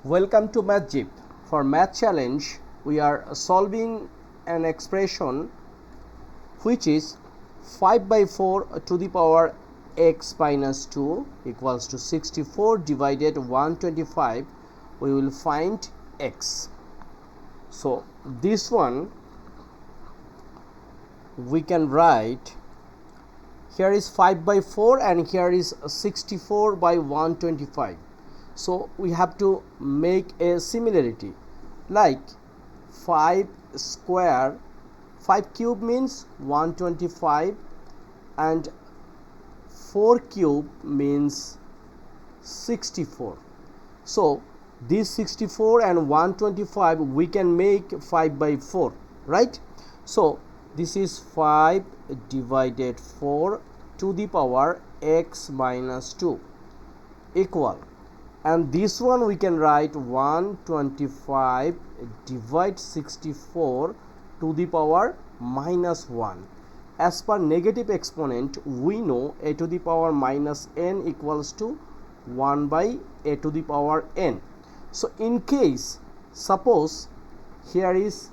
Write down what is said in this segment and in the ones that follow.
Welcome to MathZip. For math challenge, we are solving an expression which is 5 by 4 to the power x minus 2 equals to 64 divided 125. We will find x. So this one we can write, here is 5 by 4 and here is 64 by 125. So we have to make a similarity, like 5 square, 5 cube means 125 and 4 cube means 64. So this 64 and 125 we can make 5 by 4, right? So this is 5 divided 4 to the power x minus 2 equal, and this one we can write 125 divide 64 to the power minus 1. As per negative exponent, we know a to the power minus n equals to 1 by a to the power n. So in case, suppose here is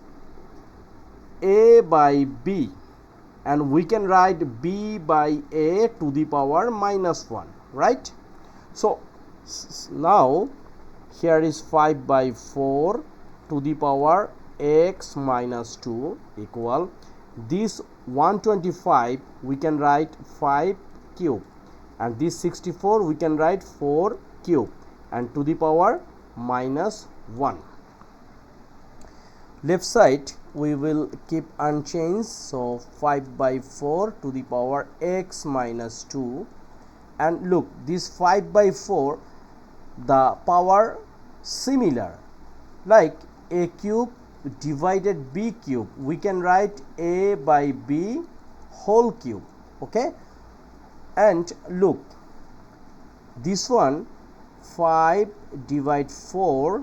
a by b, and we can write b by a to the power minus 1, right? So now here is 5 by 4 to the power x minus 2 equal, this 125 we can write 5 cube, and this 64 we can write 4 cube, and to the power minus 1. Left side we will keep unchanged, so 5 by 4 to the power x minus 2, and look, this 5 by 4 the power similar, like a cube divided b cube, we can write a by b whole cube, okay? And look, this one 5 divide 4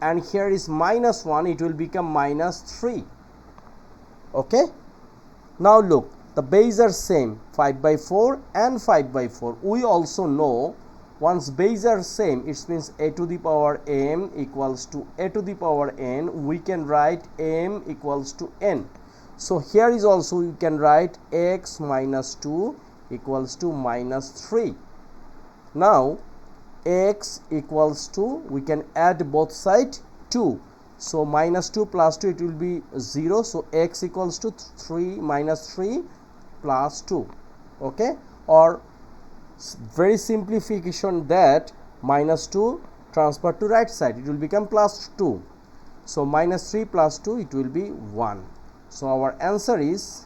and here is minus 1, it will become minus 3, okay? Now look, the base are same, 5 by 4 and 5 by 4. We also know once base are same, it means a to the power m equals to a to the power n. We can write m equals to n. So here is also you can write x minus 2 equals to minus 3. Now x equals to, we can add both sides 2. So minus 2 plus 2 it will be 0. So x equals to 3 minus 3 plus 2, okay? Or very simplification, that minus 2 transfer to right side, it will become plus 2. So minus 3 plus 2 it will be 1. So our answer is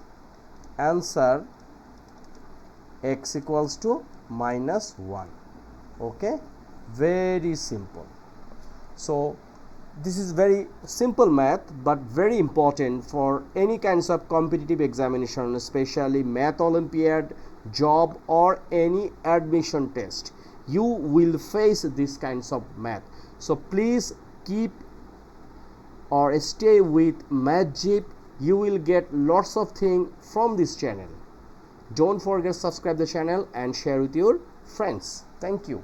x equals to minus 1, okay? Very simple. So this is very simple math, but very important for any kinds of competitive examination, especially math olympiad, job, or any admission test. You will face these kinds of math. So please keep or stay with MathZip. You will get lots of things from this channel. Don't forget to subscribe the channel and share with your friends. Thank you.